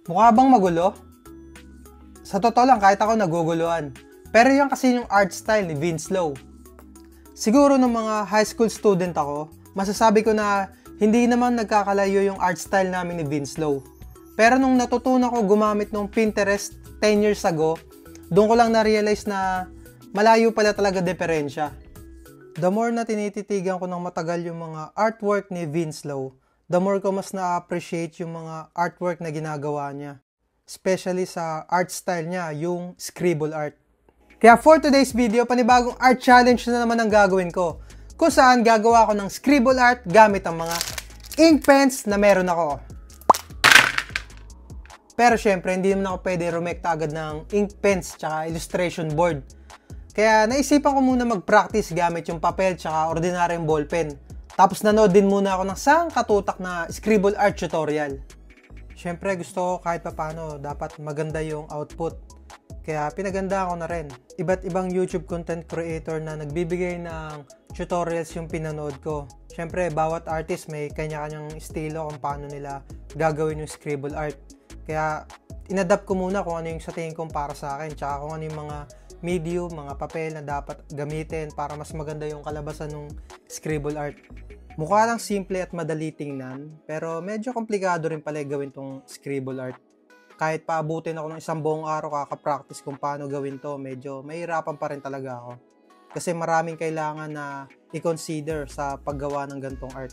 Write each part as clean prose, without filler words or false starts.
Mukha bang magulo? Sa totoo lang, kahit ako naguguluhan. Pero yan kasi yung art style ni Vince Lau. Siguro nung mga high school student ako, masasabi ko na hindi naman nagkakalayo yung art style namin ni Vince Lau. Pero nung natutunan ko gumamit ng Pinterest 10 years ago, doon ko lang na-realize na malayo pala talaga diferensya. The more na tinititigan ko ng matagal yung mga artwork ni Vince Lau, the more ko mas na-appreciate yung mga artwork na ginagawa niya. Especially sa art style niya, yung scribble art. Kaya for today's video, panibagong art challenge na naman ang gagawin ko. Kung saan gagawa ko ng scribble art gamit ang mga ink pens na meron ako. Pero syempre, hindi naman ako pwede rumekta agad ng ink pens tsaka illustration board. Kaya naisipan ko muna mag-practice gamit yung papel tsaka ordinaryong ballpen. Tapos nanood din muna ako ng sang katutak na scribble art tutorial. Syempre gusto ko kahit papaano dapat maganda yung output. Kaya pinaganda ko na rin. Iba't ibang YouTube content creator na nagbibigay ng tutorials yung pinanood ko. Syempre bawat artist may kanya-kanyang estilo kung paano nila gagawin yung scribble art. Kaya inadapt ko muna kung ano yung sa tingin kong para sa akin. Tsaka kung ano yung mga medium, mga papel na dapat gamitin para mas maganda yung kalabasan ng scribble art. Mukha lang simple at madali tingnan, pero medyo komplikado rin pala gawin tong scribble art. Kahit paabutin ako ng isang buong araw kaka-practice kung paano gawin to, medyo mahirapan pa rin talaga ako. Kasi maraming kailangan na i-consider sa paggawa ng gantong art.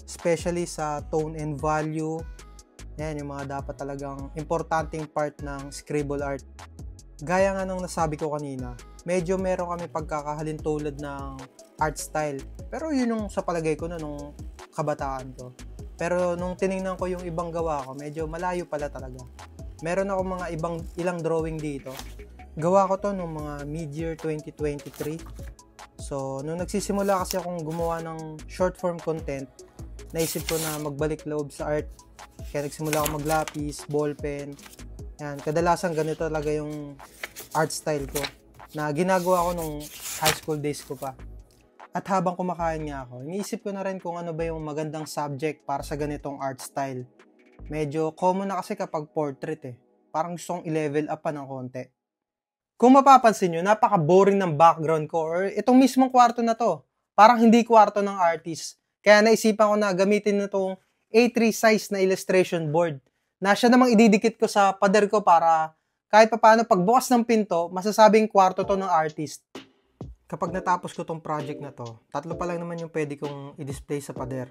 Especially sa tone and value, yan yung mga dapat talagang importanteng part ng scribble art. Gaya nga nung nasabi ko kanina, medyo meron kami pagkakahalin tulad ng art style. Pero yun yung sa palagay ko nung kabataan ko. Pero nung tinignan ko yung ibang gawa ko, medyo malayo pala talaga. Meron ako mga ilang drawing dito. Gawa ko to nung mga mid-year 2023. So, nung nagsisimula kasi akong gumawa ng short form content, naisip ko na magbalik loob sa art. Kaya nagsimula ako maglapis, ballpen. Yan, kadalasan ganito talaga yung art style ko na ginagawa ko nung high school days ko pa. At habang kumakain nga ako, iniisip ko na rin kung ano ba yung magandang subject para sa ganitong art style. Medyo common na kasi kapag portrait eh. Parang gusto kong i-level up pa ng konti. Kung mapapansin nyo, napaka-boring ng background ko or itong mismong kwarto na to. Parang hindi kwarto ng artist. Kaya naisipan ko na gamitin na itong A3 size na illustration board na siya namang ididikit ko sa pader ko para kahit papaano pagbukas ng pinto, masasabing kwarto to ng artist. Kapag natapos ko tong project na to, 3 pa lang naman yung pwede kong i-display sa pader.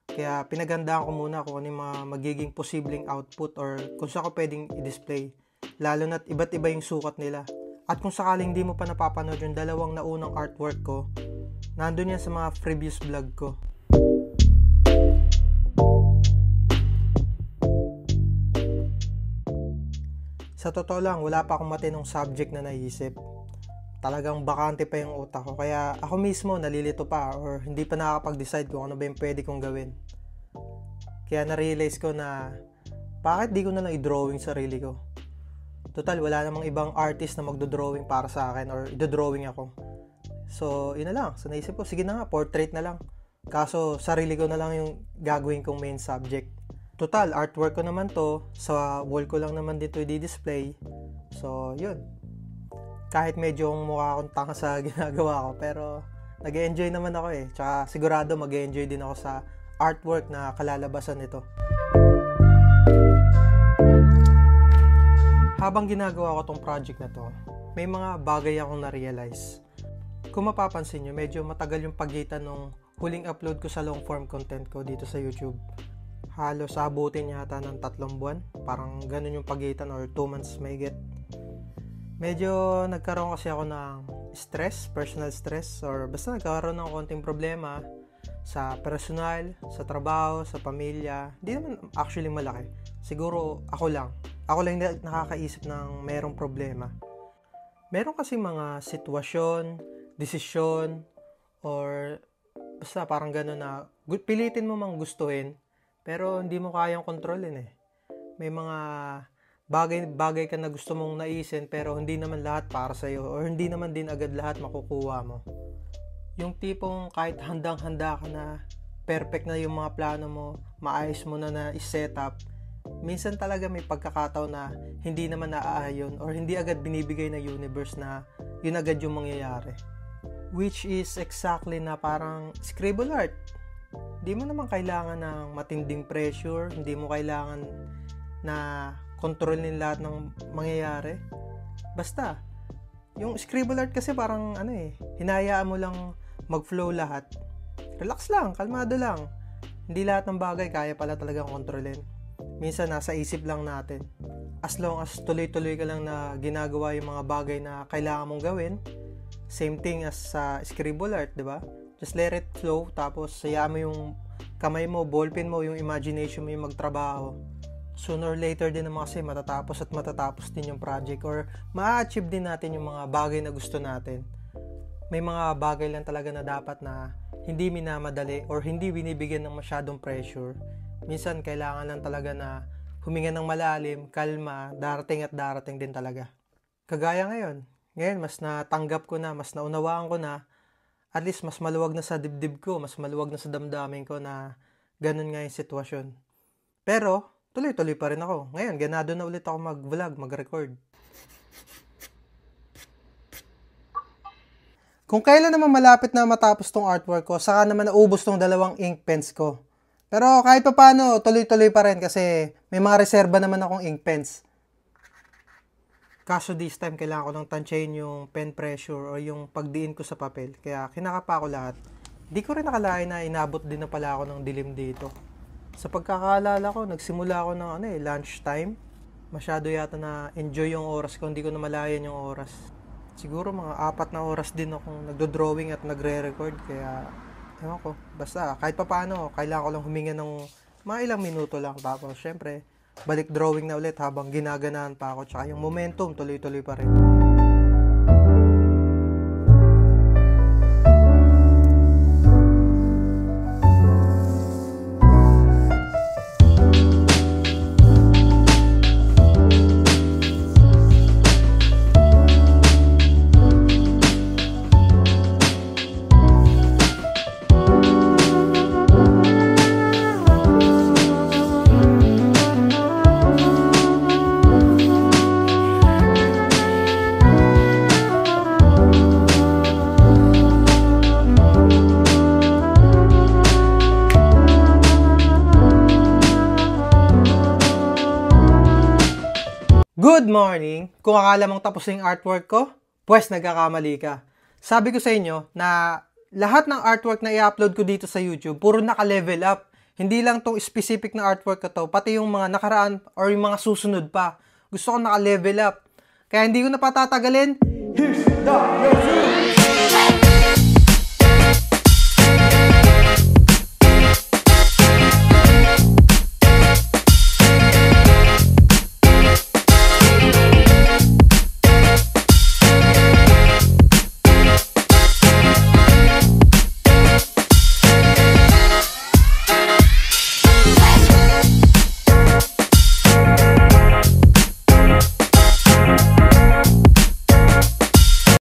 Kaya pinagandaan ko muna kung ano yung mga magiging posibleng output or kung saan ko pwedeng i-display. Lalo na't iba't iba yung sukat nila. At kung sakaling di mo pa napapanood yung 2 naunang artwork ko, nandun yan sa mga previous vlog ko. Sa totoo lang, wala pa akong matinong subject na naisip. Talagang bakante pa yung utak ko. Kaya ako mismo nalilito pa or hindi pa nakakapag-decide kung ano ba yung pwede kong gawin. Kaya na-realize ko na bakit di ko na lang i-drawing sarili ko. Total, wala namang ibang artist na magdo-drawing para sa akin or i-drawing ako. So, yun na lang. So, naisip ko, sige na nga, portrait na lang. Kaso, sarili ko na lang yung gagawin kong main subject. Total, artwork ko naman to. Sa wall ko lang naman dito i-display. So, yun. Kahit medyo mukha akong tanga sa ginagawa ko, pero nag-enjoy naman ako eh. Tsaka sigurado mag-enjoy din ako sa artwork na kalalabasan nito. Habang ginagawa ko tong project na to, may mga bagay akong na-realize. Kung mapapansin nyo, medyo matagal yung pagitan nung huling upload ko sa long form content ko dito sa YouTube. Halos abutin yata ng 3 buwan. Parang ganun yung pagitan or 2 months may get. Medyo nagkaroon kasi ako ng stress, personal stress, or basta nagkaroon ng konting problema sa personal, sa trabaho, sa pamilya. Hindi naman actually malaki. Siguro ako lang. Ako lang nakakaisip ng merong problema. Meron kasi mga sitwasyon, desisyon, or basta parang gano'n na pilitin mo mang gustuhin, pero hindi mo kayang kontrolin eh. May mga bagay ka na gusto mong naisin pero hindi naman lahat para sa'yo or hindi naman din agad lahat makukuha mo. Yung tipong kahit handang-handa ka na, perfect na yung mga plano mo, maayos mo na i-set up, minsan talaga may pagkakataon na hindi naman naaayon or hindi agad binibigay ng universe na yun agad yung mangyayari. Which is exactly na parang scribble art. Hindi mo naman kailangan ng matinding pressure, hindi mo kailangan na kontrolin lahat ng mangyayari. Basta, yung scribble art kasi parang hinayaan mo lang mag-flow lahat. Relax lang, kalmado lang. Hindi lahat ng bagay kaya pala talagang kontrolin. Minsan nasa isip lang natin. As long as tuloy-tuloy ka lang na ginagawa yung mga bagay na kailangan mong gawin, same thing as sa scribble art, di ba? Just let it flow, tapos hayaan mo yung kamay mo, ballpen mo, yung imagination mo yung magtrabaho. Sooner or later din naman kasi matatapos din yung project or ma-achieve din natin yung mga bagay na gusto natin. May mga bagay lang talaga na dapat na hindi minamadali or hindi binibigyan ng masyadong pressure. Minsan kailangan lang talaga na huminga ng malalim, kalma, darating at darating din talaga. Kagaya ngayon mas natanggap ko na, mas naunawaan ko na, at least mas maluwag na sa dibdib ko, mas maluwag na sa damdamin ko na ganun nga yung sitwasyon. Pero tuloy-tuloy pa rin ako. Ngayon, ganado na ulit ako mag-vlog, mag-record. Kung kailan naman malapit na matapos tong artwork ko, saka naman naubos tong 2 ink pens ko. Pero kahit pa paano, tuloy-tuloy pa rin kasi may mga reserba naman akong ink pens. Kaso this time, kailangan ko nang tansyahin yung pen pressure o yung pagdiin ko sa papel. Kaya kinakapa ko lahat. Di ko rin nakalain na inabot din na pala ako ng dilim dito. Sa pagkakaalala ko, nagsimula ako ng lunch time. Masyado yata na enjoy yung oras ko, hindi ko na malayan yung oras. Siguro mga 4 na oras din akong nagdo-drawing at nagre-record, kaya ewan ko, basta kahit pa paano, kailangan ko lang huminga ng mga ilang minuto lang. Tapos syempre, balik drawing na ulit habang ginaganahan pa ako, tsaka yung momentum tuloy-tuloy pa rin. Good morning! Kung akala mong tapos na yung artwork ko, pues nagkakamali ka. Sabi ko sa inyo na lahat ng artwork na i-upload ko dito sa YouTube, puro naka-level up. Hindi lang tong specific na artwork ko to, pati yung mga nakaraan or yung mga susunod pa. Gusto ko naka-level up. Kaya hindi ko na patatagalin. Here's the